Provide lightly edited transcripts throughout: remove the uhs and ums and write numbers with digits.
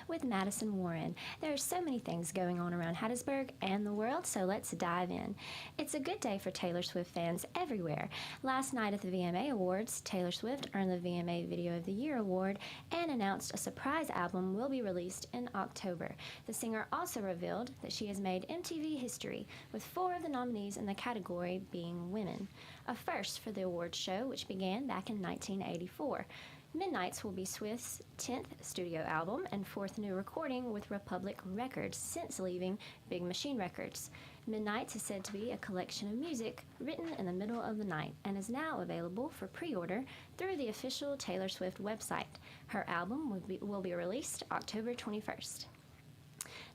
with Madison Warren. There are so many things going on around Hattiesburg and the world, so let's dive in. It's a good day for Taylor Swift fans everywhere. Last night at the VMA Awards, Taylor Swift earned the VMA Video of the Year award and announced a surprise album will be released in October. The singer also revealed that she has made MTV history, with 4 of the nominees in the category being women. A first for the awards show, which began back in 1984. Midnights will be Swift's 10th studio album and 4th new recording with Republic Records since leaving Big Machine Records. Midnights is said to be a collection of music written in the middle of the night and is now available for pre-order through the official Taylor Swift website. Her album will be released October 21st.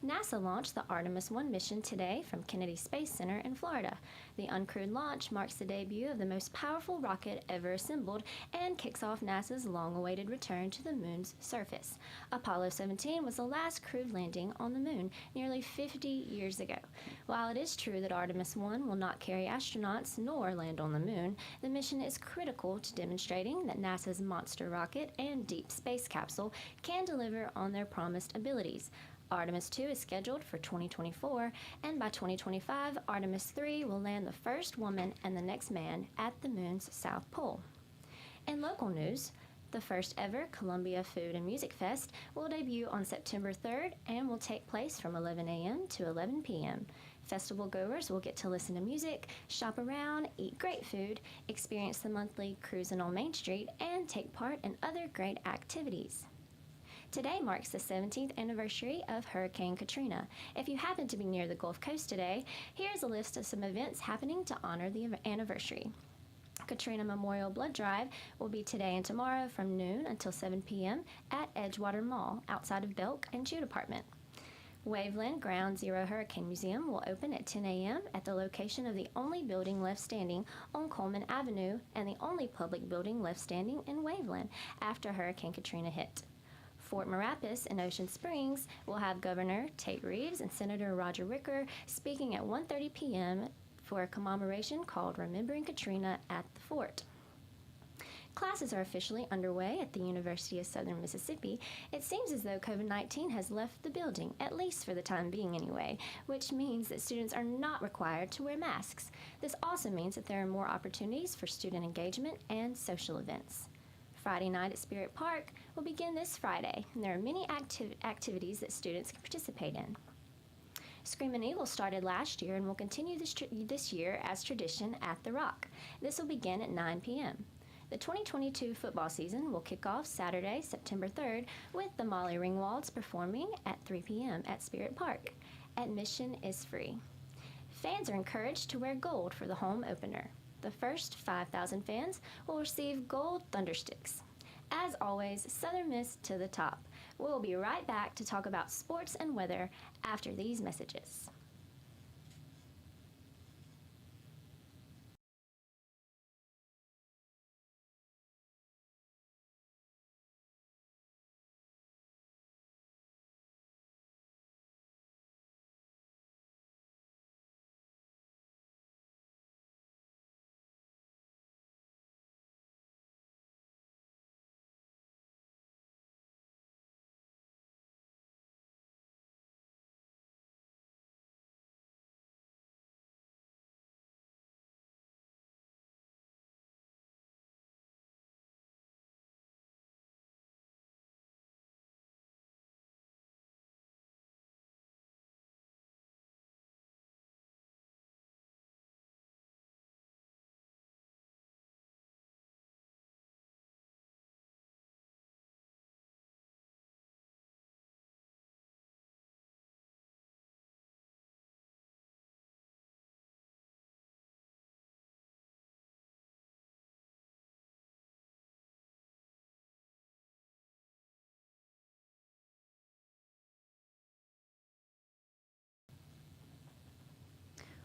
NASA launched the Artemis 1 mission today from Kennedy Space Center in Florida. The uncrewed launch marks the debut of the most powerful rocket ever assembled and kicks off NASA's long-awaited return to the moon's surface. Apollo 17 was the last crewed landing on the moon nearly 50 years ago. While it is true that Artemis 1 will not carry astronauts nor land on the moon, the mission is critical to demonstrating that NASA's monster rocket and deep space capsule can deliver on their promised abilities. Artemis 2 is scheduled for 2024, and by 2025, Artemis 3 will land the first woman and the next man at the moon's south pole. In local news, the first ever Columbia Food and Music Fest will debut on September 3rd and will take place from 11 a.m. to 11 p.m. Festival goers will get to listen to music, shop around, eat great food, experience the monthly Cruisin' on Main Street, and take part in other great activities. Today marks the 17th anniversary of Hurricane Katrina. If you happen to be near the Gulf Coast today, here's a list of some events happening to honor the anniversary. Katrina Memorial Blood Drive will be today and tomorrow from noon until 7 p.m. at Edgewater Mall outside of Belk and Jude Apartment. Waveland Ground Zero Hurricane Museum will open at 10 a.m. at the location of the only building left standing on Coleman Avenue and the only public building left standing in Waveland after Hurricane Katrina hit. Fort Marapis in Ocean Springs will have Governor Tate Reeves and Senator Roger Wicker speaking at 1:30 p.m. for a commemoration called Remembering Katrina at the Fort. Classes are officially underway at the University of Southern Mississippi. It seems as though COVID-19 has left the building, at least for the time being anyway, which means that students are not required to wear masks. This also means that there are more opportunities for student engagement and social events. Friday night at Spirit Park will begin this Friday, and there are many activities that students can participate in. Screamin' Eagle started last year and will continue this year as tradition at The Rock. This will begin at 9 p.m. The 2022 football season will kick off Saturday, September 3rd, with the Molly Ringwalds performing at 3 p.m. at Spirit Park. Admission is free. Fans are encouraged to wear gold for the home opener. The first 5,000 fans will receive gold thundersticks. As always, Southern Miss to the top. We'll be right back to talk about sports and weather after these messages.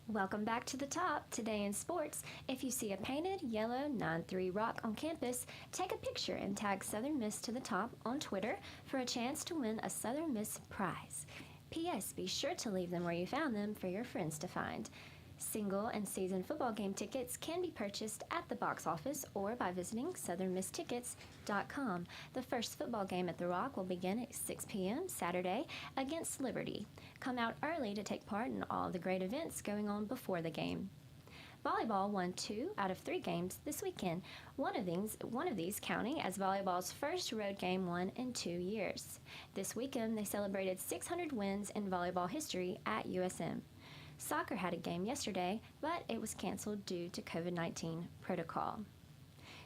Welcome back to the top. Today in sports, if you see a painted yellow 9-3 rock on campus, take a picture and tag Southern Miss to the top on Twitter for a chance to win a Southern Miss prize. P.S. Be sure to leave them where you found them for your friends to find. Single and season football game tickets can be purchased at the box office or by visiting southernmisstickets.com. The first football game at the Rock will begin at 6 p.m. Saturday against Liberty. Come out early to take part in all the great events going on before the game. Volleyball won 2 out of 3 games this weekend, one of these counting as volleyball's first road game won in 2 years. This weekend, they celebrated 600 wins in volleyball history at USM. Soccer had a game yesterday, but it was canceled due to COVID-19 protocol.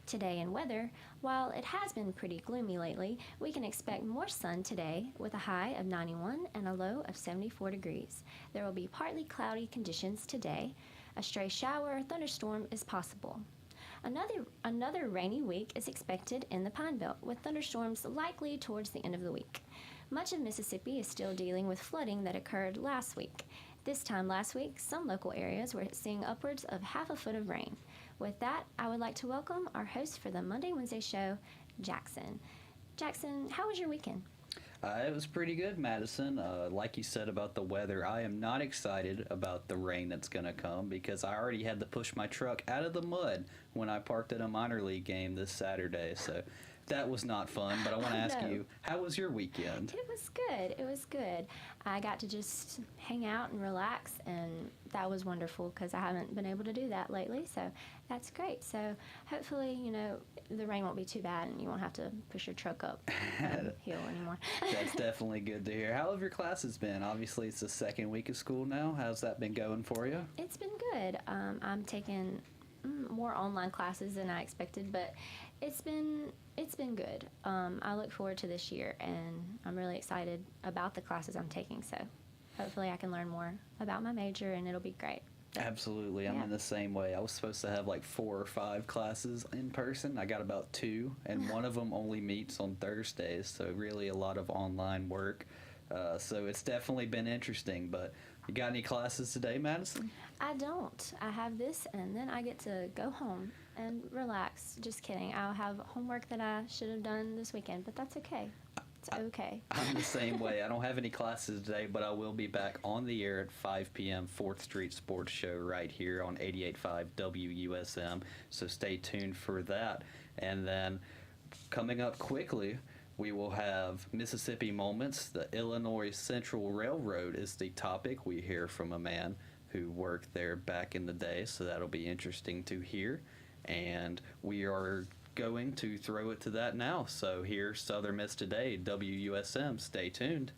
Today in weather, while it has been pretty gloomy lately, we can expect more sun today with a high of 91 and a low of 74 degrees. There will be partly cloudy conditions today. A stray shower or thunderstorm is possible. Another rainy week is expected in the Pine Belt, with thunderstorms likely towards the end of the week. Much of Mississippi is still dealing with flooding that occurred last week. This time last week, some local areas were seeing upwards of half a foot of rain. With that, I would like to welcome our host for the Monday Wednesday show, Jackson. Jackson, how was your weekend? It was pretty good, Madison. Like you said about the weather, I am not excited about the rain that's going to come because I already had to push my truck out of the mud when I parked at a minor league game this Saturday. So that was not fun, but I want to ask you, how was your weekend? It was good. It was good. I got to just hang out and relax, and that was wonderful because I haven't been able to do that lately, so that's great. So hopefully, the rain won't be too bad and you won't have to push your truck up the hill anymore. That's definitely good to hear. How have your classes been? Obviously, it's the second week of school now. How's that been going for you? It's been good. I'm taking more online classes than I expected, but it's been good. I look forward to this year, and I'm really excited about the classes I'm taking. So hopefully I can learn more about my major, and it'll be great. Absolutely. I'm in the same way. I was supposed to have like 4 or 5 classes in person. I got about 2, and one of them only meets on Thursdays, so really a lot of online work. So it's definitely been interesting, but you got any classes today, Madison? I don't. I have this, and then I get to go home and relax. Just kidding. I'll have homework that I should have done this weekend, but that's okay. It's okay. I'm the same way. I don't have any classes today, but I will be back on the air at 5 p.m. 4th Street Sports Show right here on 88.5 WUSM, so stay tuned for that. And then coming up quickly, we will have Mississippi Moments. The Illinois Central Railroad is the topic. We hear from a man who worked there back in the day, so that'll be interesting to hear. And we are going to throw it to that now. So here's Southern Miss Today, WUSM. Stay tuned.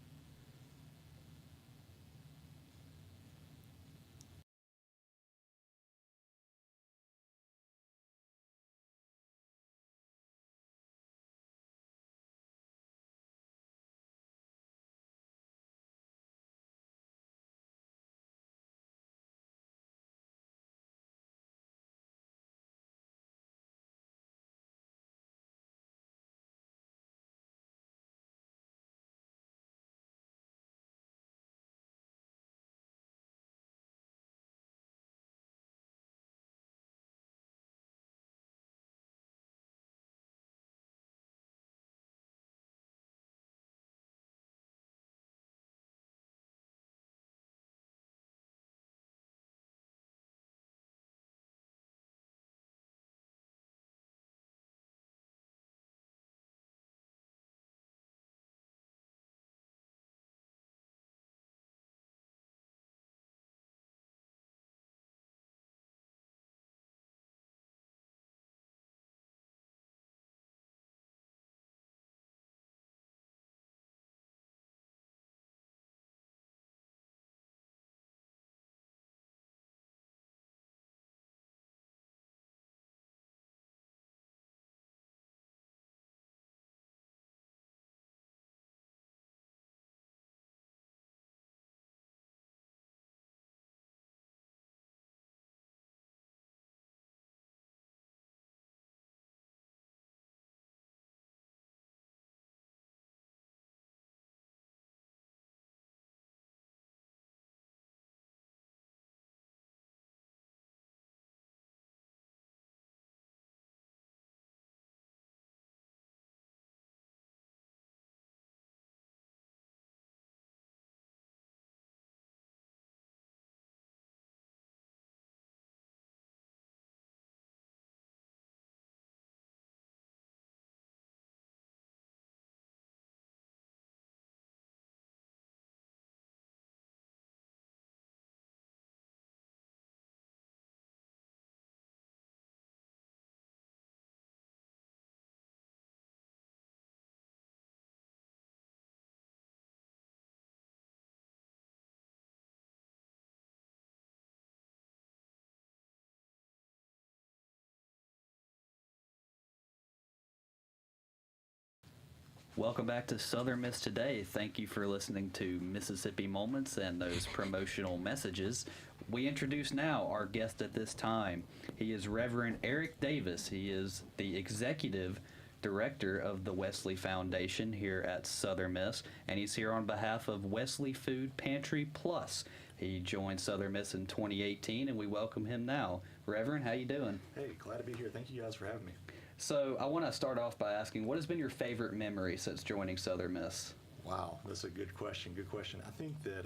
Welcome back to Southern Miss Today. Thank you for listening to Mississippi Moments and those promotional messages. We introduce now our guest at this time. He is Reverend Eric Davis. He is the executive director of the Wesley Foundation here at Southern Miss, and he's here on behalf of Wesley Food Pantry Plus. He joined Southern Miss in 2018, and we welcome him now. Reverend, how you doing? Hey, glad to be here. Thank you guys for having me. So I want to start off by asking, what has been your favorite memory since joining Southern Miss? Wow, that's a good question. Good question. I think that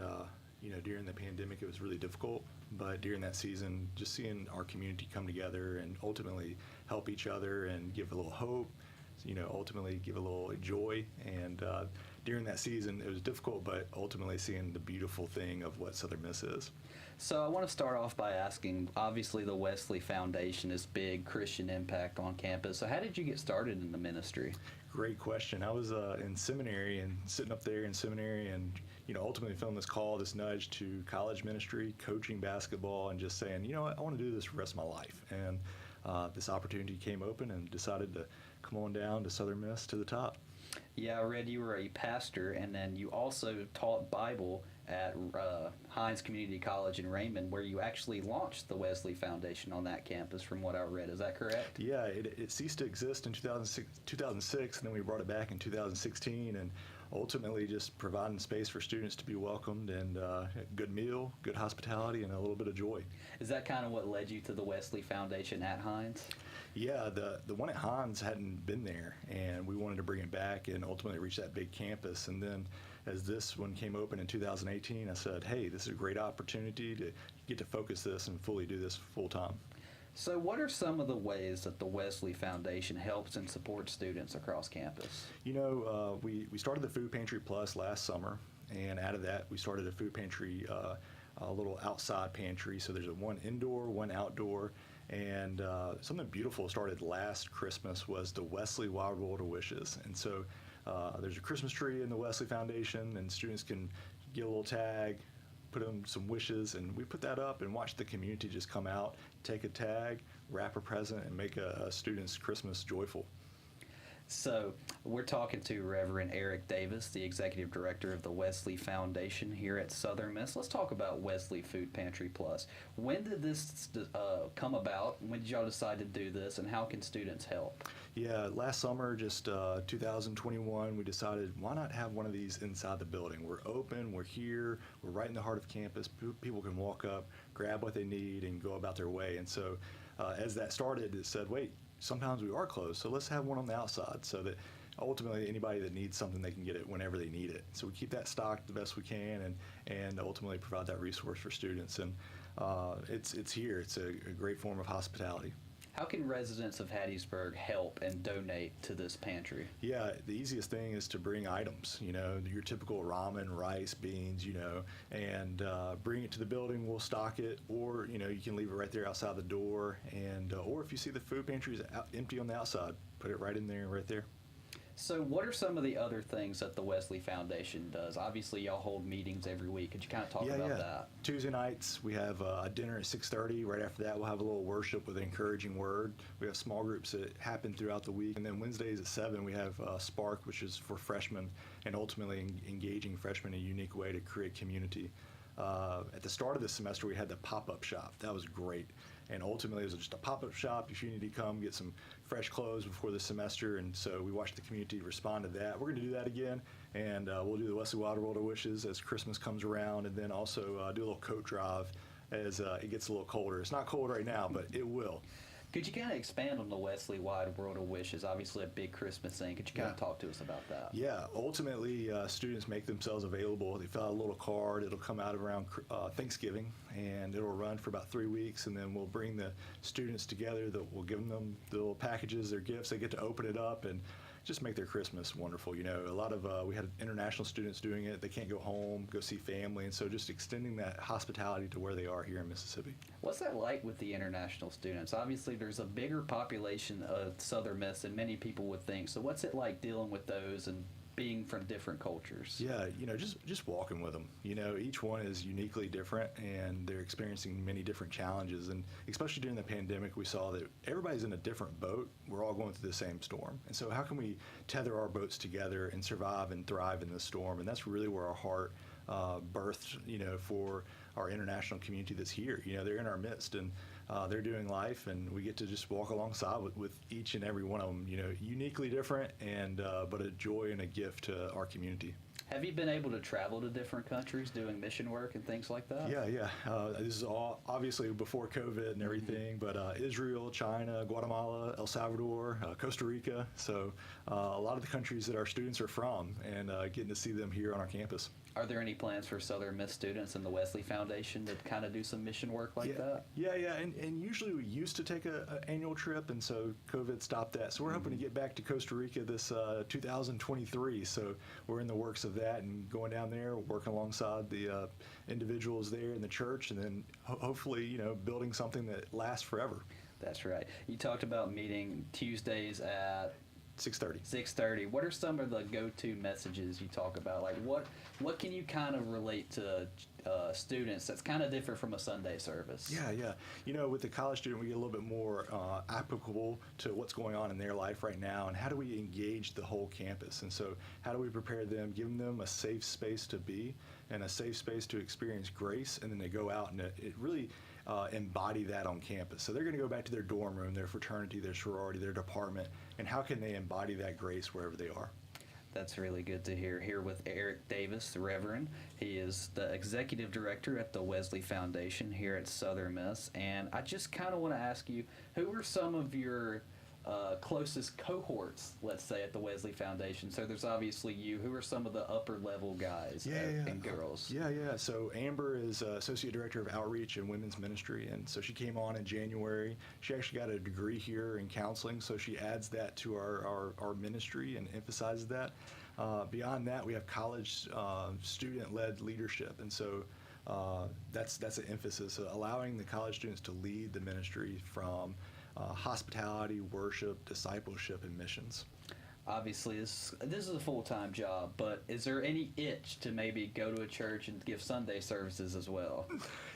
during the pandemic it was really difficult, but during that season, just seeing our community come together and ultimately help each other and give a little hope, ultimately give a little joy. And during that season, it was difficult, but ultimately seeing the beautiful thing of what Southern Miss is. So I want to start off by asking, obviously the Wesley Foundation is big Christian impact on campus. So how did you get started in the ministry? Great question. I was in seminary and sitting up there in seminary and, ultimately feeling this call, this nudge to college ministry, coaching basketball, and just saying, I want to do this for the rest of my life. And this opportunity came open and decided to come on down to Southern Miss to the top. Yeah, I read you were a pastor, and then you also taught Bible at Hines Community College in Raymond, where you actually launched the Wesley Foundation on that campus, from what I read. Is that correct? Yeah, it ceased to exist in 2006, and then we brought it back in 2016, and ultimately just providing space for students to be welcomed and a good meal, good hospitality, and a little bit of joy. Is that kind of what led you to the Wesley Foundation at Hines? Yeah, the one at Hines hadn't been there, and we wanted to bring it back and ultimately reach that big campus. And then as this one came open in 2018, I said, hey, this is a great opportunity to get to focus this and fully do this full time. So what are some of the ways that the Wesley Foundation helps and supports students across campus? We started the Food Pantry Plus last summer, and out of that we started a food pantry, a little outside pantry. So there's one indoor, one outdoor. And something beautiful started last Christmas was the Wesley Wild World of Wishes. And so there's a Christmas tree in the Wesley Foundation, and students can get a little tag, put in some wishes, and we put that up and watch the community just come out, take a tag, wrap a present, and make a student's Christmas joyful. So we're talking to Reverend Eric Davis, the Executive Director of the Wesley Foundation here at Southern Miss. Let's talk about Wesley Food Pantry Plus. When did this come about? When did y'all decide to do this, and how can students help? Yeah, last summer, just 2021, we decided why not have one of these inside the building. We're open, we're here, we're right in the heart of campus. People can walk up, grab what they need, and go about their way. And so as that started, it said, wait, sometimes we are closed, so let's have one on the outside so that ultimately anybody that needs something, they can get it whenever they need it. So we keep that stocked the best we can and ultimately provide that resource for students. And it's here. It's a great form of hospitality. How can residents of Hattiesburg help and donate to this pantry? Yeah, the easiest thing is to bring items, your typical ramen, rice, beans, and bring it to the building. We'll stock it, or, you can leave it right there outside the door. And or if you see the food pantry is empty on the outside, put it right in there, right there. So what are some of the other things that the Wesley Foundation does? Obviously, y'all hold meetings every week. Could you kind of talk about that? Tuesday nights, we have a dinner at 6:30. Right after that, we'll have a little worship with an encouraging word. We have small groups that happen throughout the week. And then Wednesdays at 7, we have Spark, which is for freshmen, and ultimately engaging freshmen in a unique way to create community. At the start of the semester, we had the pop-up shop. That was great. And ultimately, it was just a pop-up shop if you need to come get some fresh clothes before the semester. And so we watched the community respond to that. We're going to do that again. And we'll do the Wesley Wild World of Wishes as Christmas comes around. And then also do a little coat drive as it gets a little colder. It's not cold right now, but it will. Could you kind of expand on the Wesley Wide World of Wishes? Obviously a big Christmas thing. Could you kind of talk to us about that? Yeah, ultimately students make themselves available. They fill out a little card. It'll come out around Thanksgiving, and it'll run for about 3 weeks, and then we'll bring the students together. We'll give them the little packages, their gifts. They get to open it up and just make their Christmas wonderful. A lot of we had international students doing it. They can't go home, go see family, and so just extending that hospitality to where they are here in Mississippi. What's that like with the international students? Obviously, there's a bigger population of Southern Miss than many people would think. So what's it like dealing with those and being from different cultures? Yeah, just walking with them. Each one is uniquely different, and they're experiencing many different challenges. And especially during the pandemic, we saw that everybody's in a different boat. We're all going through the same storm. And so how can we tether our boats together and survive and thrive in this storm? And that's really where our heart birthed, for our international community that's here. They're in our midst, and they're doing life, and we get to just walk alongside with each and every one of them, uniquely different, and but a joy and a gift to our community. Have you been able to travel to different countries doing mission work and things like that? Yeah. This is all obviously before COVID and everything, but Israel, China, Guatemala, El Salvador, Costa Rica. So a lot of the countries that our students are from, and getting to see them here on our campus. Are there any plans for Southern Miss students in the Wesley Foundation to kind of do some mission work like that? Yeah, and usually we used to take an annual trip, and so COVID stopped that. So we're hoping to get back to Costa Rica this 2023. So we're in the works of that and going down there, working alongside the individuals there in the church, and then hopefully, building something that lasts forever. That's right. You talked about meeting Tuesdays at 6:30. 6:30. What are some of the go-to messages you talk about? Like what can you kind of relate to students that's kind of different from a Sunday service? Yeah. With the college student, we get a little bit more applicable to what's going on in their life right now, and how do we engage the whole campus? And so how do we prepare them, give them a safe space to be and a safe space to experience grace, and then they go out and it really embody that on campus. So they're going to go back to their dorm room, their fraternity, their sorority, their department, and how can they embody that grace wherever they are? That's really good to hear. Here with Eric Davis, the Reverend. He is the executive director at the Wesley Foundation here at Southern Miss. And I just kind of want to ask you, who are some of your closest cohorts, let's say, at the Wesley Foundation? So there's obviously you. Who are some of the upper level guys and girls? Yeah. So Amber is Associate Director of Outreach and Women's Ministry, and so she came on in January. She actually got a degree here in counseling, so she adds that to our ministry and emphasizes that. Beyond that, we have college student-led leadership, and so that's an emphasis, allowing the college students to lead the ministry from hospitality, worship, discipleship, and missions. Obviously, this is a full-time job, but is there any itch to maybe go to a church and give Sunday services as well?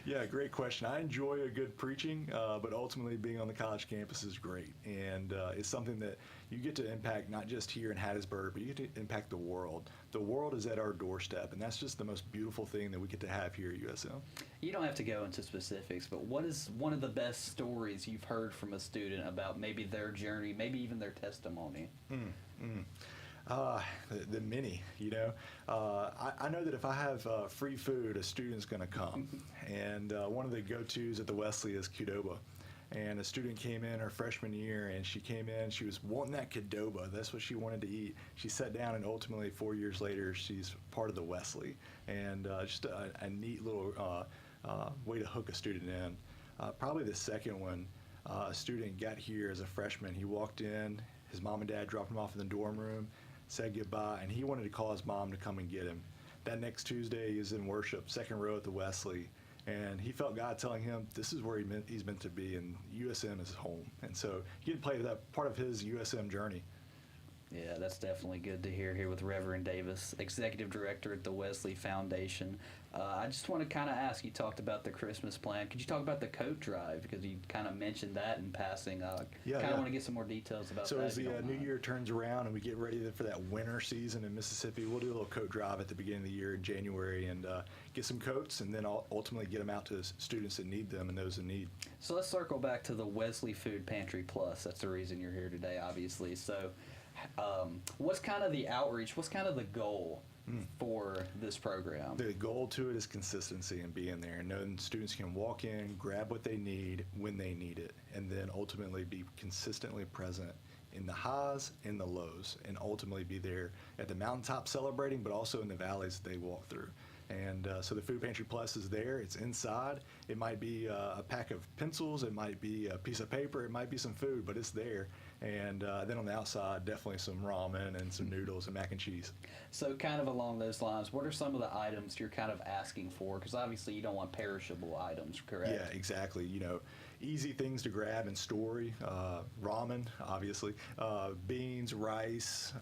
Yeah, great question. I enjoy a good preaching, but ultimately being on the college campus is great. And it's something that you get to impact not just here in Hattiesburg, but you get to impact the world. The world is at our doorstep, and that's just the most beautiful thing that we get to have here at USM. You don't have to go into specifics, but what is one of the best stories you've heard from a student about maybe their journey, maybe even their testimony? The many, I know that if I have free food, a student's going to come. And one of the go-tos at the Wesley is Qdoba. And a student came in her freshman year, and she came in, she was wanting that Qdoba. That's what she wanted to eat. She sat down, and ultimately 4 years later, she's part of the Wesley. And just a neat little way to hook a student in. Probably the second one, a student got here as a freshman. He walked in, his mom and dad dropped him off in the dorm room, said goodbye, and he wanted to call his mom to come and get him. That next Tuesday, he was in worship, second row at the Wesley, and he felt God telling him this is where he's meant to be, and USM is home. And so he had played that part of his USM journey. Yeah, that's definitely good to hear here with Reverend Davis, Executive Director at the Wesley Foundation. I just want to kind of ask, you talked about the Christmas plan. Could you talk about the coat drive? Because you kind of mentioned that in passing. Kind of want to get some more details about that. So as the new year turns around and we get ready for that winter season in Mississippi, we'll do a little coat drive at the beginning of the year in January and get some coats, and then ultimately get them out to students that need them and those in need. So let's circle back to the Wesley Food Pantry Plus. That's the reason you're here today, obviously. So what's kind of the outreach? What's kind of the goal for this program? The goal to it is consistency and being there, and knowing students can walk in, grab what they need when they need it, and then ultimately be consistently present in the highs and the lows, and ultimately be there at the mountaintop celebrating, but also in the valleys that they walk through. And so the Food Pantry Plus is there. It's inside. It might be a pack of pencils. It might be a piece of paper. It might be some food, but it's there. And then on the outside, definitely some ramen and some noodles and mac and cheese. So kind of along those lines, what are some of the items you're kind of asking for? Because obviously you don't want perishable items, correct? Yeah, exactly. easy things to grab in Story, ramen, obviously, beans, rice,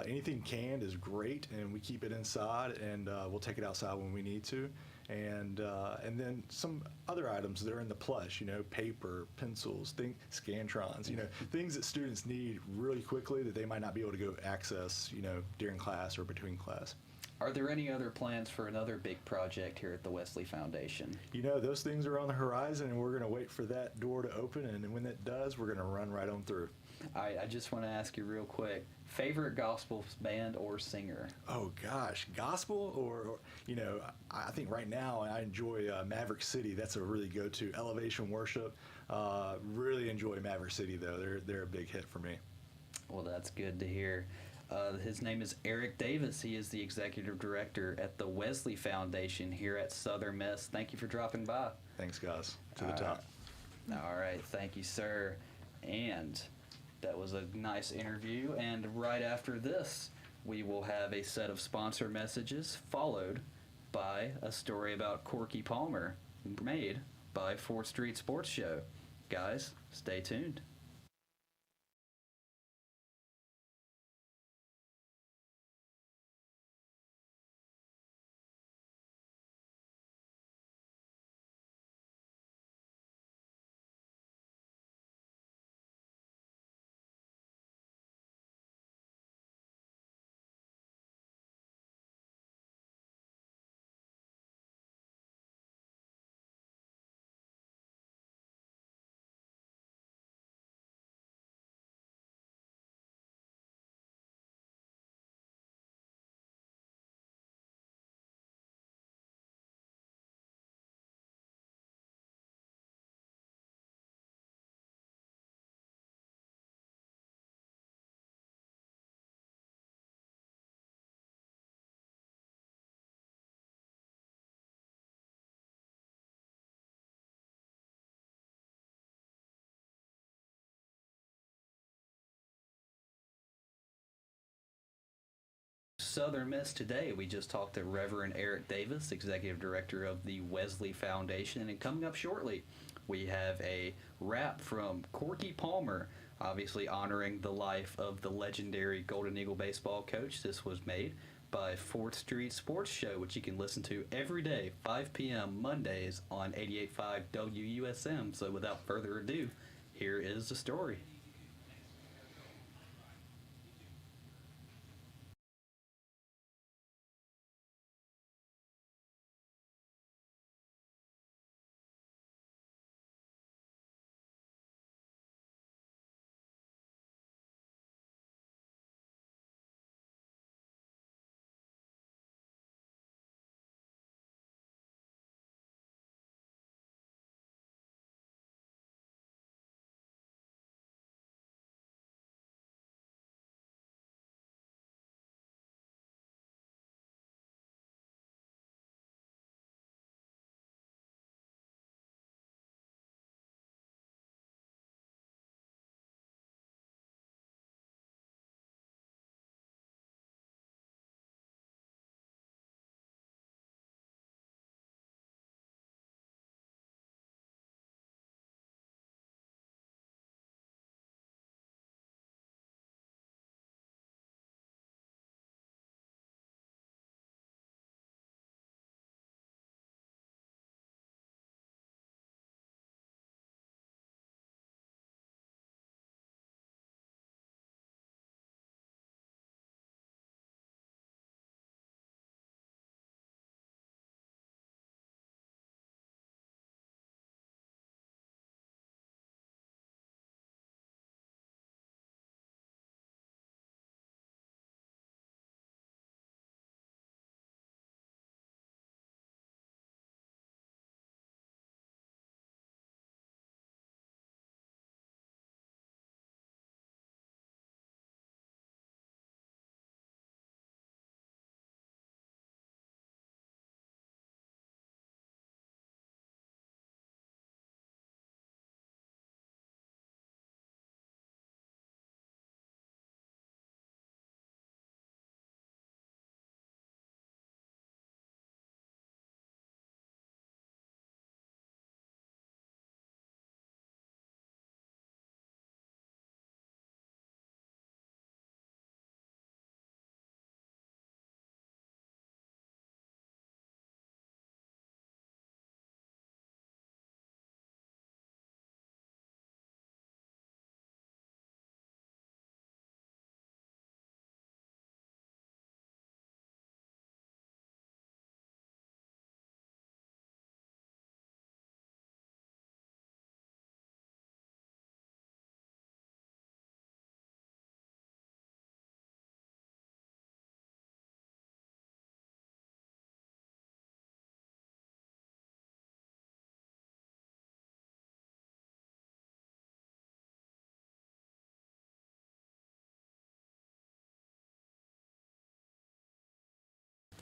anything canned is great, and we keep it inside, and we'll take it outside when we need to. And then some other items that are in the plush, paper, pencils, scantrons, things that students need really quickly that they might not be able to go access, during class or between class. Are there any other plans for another big project here at the Wesley Foundation? Those things are on the horizon, and we're going to wait for that door to open, and when that does, we're going to run right on through. All right, I just want to ask you real quick, favorite gospel band or singer? Oh gosh, gospel or I think right now I enjoy Maverick City. That's a really go-to elevation worship. Really enjoy Maverick City though. They're a big hit for me. Well, that's good to hear. His name is Eric Davis. He is the executive director at the Wesley Foundation here at Southern Miss. Thank you for dropping by. Thanks, guys. To the top. All right, thank you, sir. And that was a nice interview. And right after this, we will have a set of sponsor messages followed by a story about Corky Palmer made by 4th Street Sports Show. Guys, stay tuned. Southern Miss today. We just talked to Reverend Eric Davis, Executive Director of the Wesley Foundation, and coming up shortly, we have a rap from Corky Palmer, obviously honoring the life of the legendary Golden Eagle baseball coach. This was made by 4th Street Sports Show, which you can listen to every day, 5 p.m. Mondays on 88.5 WUSM. So without further ado, here is the story.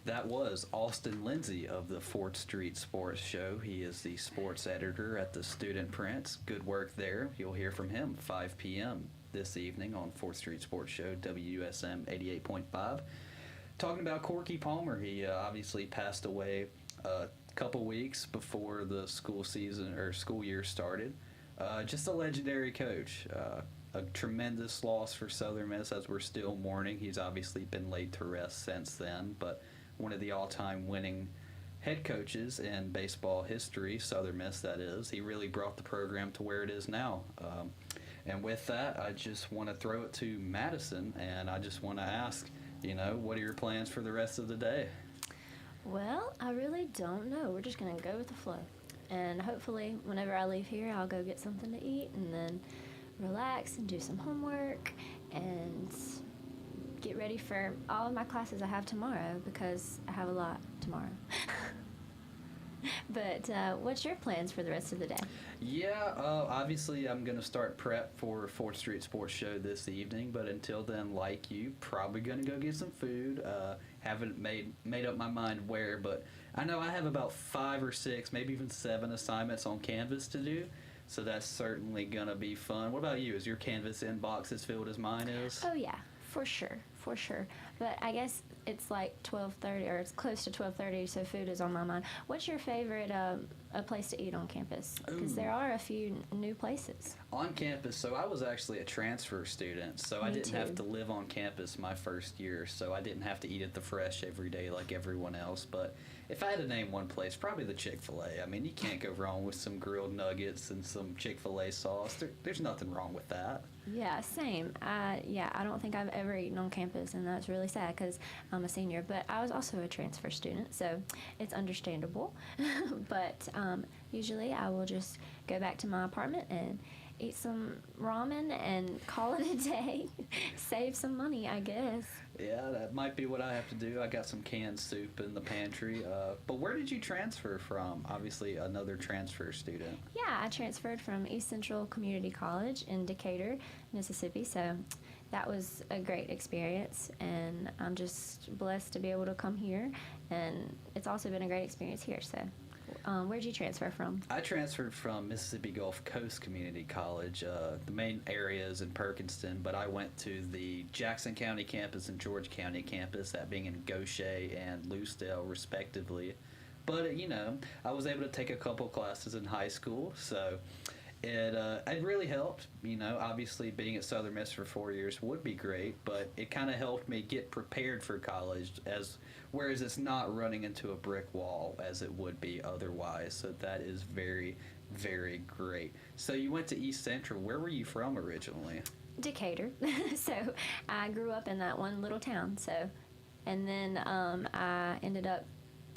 That was Austin Lindsay of the 4th Street Sports Show. He is the sports editor at the Student Print. Good work there. You'll hear from him 5 p.m. this evening on 4th Street Sports Show, WUSM 88.5. Talking about Corky Palmer, he obviously passed away a couple weeks before the school season or school year started. Just a legendary coach. A tremendous loss for Southern Miss as we're still mourning. He's obviously been laid to rest since then, but one of the all-time winning head coaches in baseball history, Southern Miss that is. He really brought the program to where it is now. And with that, I just want to throw it to Madison, and I just want to ask, what are your plans for the rest of the day? Well, I really don't know. We're just going to go with the flow. And hopefully, whenever I leave here, I'll go get something to eat and then relax and do some homework and get ready for all of my classes I have tomorrow, because I have a lot tomorrow. But what's your plans for the rest of the day? Yeah, obviously I'm going to start prep for 4th Street Sports Show this evening, but until then, like you, probably going to go get some food. Haven't made up my mind where, but I know I have about 5 or 6, maybe even 7 assignments on Canvas to do, so that's certainly going to be fun. What about you? Is your Canvas inbox as filled as mine is? Oh, yeah, for sure. But I guess it's like 12:30, or it's close to 12:30, so food is on my mind. What's your favorite a place to eat on campus? Because there are a few new places. On campus, so I was actually a transfer student, so I Me didn't have too. to live on campus my first year, so I didn't have to eat at the Fresh every day like everyone else. But if I had to name one place, probably the Chick-fil-A. I mean, you can't go wrong with some grilled nuggets and some Chick-fil-A sauce. There's nothing wrong with that. Yeah, same. I don't think I've ever eaten on campus, and that's really sad because I'm a senior. But I was also a transfer student, so it's understandable. But usually I will just go back to my apartment and eat some ramen and call it a day. Save some money, I guess. Yeah, that might be what I have to do. I got some canned soup in the pantry. But where did you transfer from? Obviously, another transfer student. Yeah, I transferred from East Central Community College in Decatur, Mississippi. So that was a great experience, and I'm just blessed to be able to come here. And it's also been a great experience here. So where'd you transfer from? I transferred from Mississippi Gulf Coast Community College. The main area is in Perkinston, but I went to the Jackson County campus and George County campus, that being in Goshen and Lucedale, respectively. But, I was able to take a couple classes in high school, so it really helped. Obviously being at Southern Miss for 4 years would be great, but it kind of helped me get prepared for college, whereas it's not running into a brick wall as it would be otherwise. So that is very, very great. So you went to East Central. Where were you from originally? Decatur. So I grew up in that one little town. And then I ended up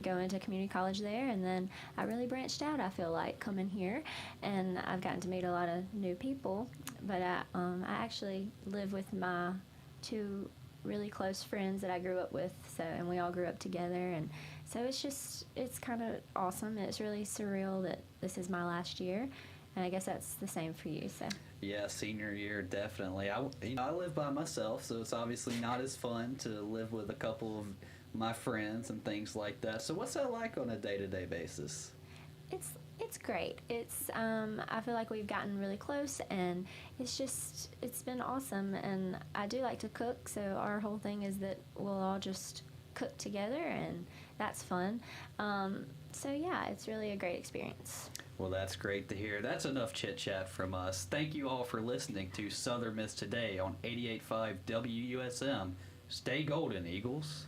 going to community college there, and then I really branched out, I feel like, coming here, and I've gotten to meet a lot of new people. But I actually live with my 2 really close friends that I grew up with, and we all grew up together, and so it's kind of awesome. It's really surreal that this is my last year, and I guess that's the same for you. So Yeah, senior year, definitely. I live by myself, so it's obviously not as fun to live with a couple of my friends and things like that. So what's that like on a day-to-day basis? It's great. I feel like we've gotten really close, and it's been awesome. And I do like to cook, so our whole thing is that we'll all just cook together, and that's fun. So yeah, it's really a great experience. Well, that's great to hear. That's enough chit-chat from us. Thank you all for listening to Southern Miss Today on 88.5 WUSM. Stay golden, Eagles.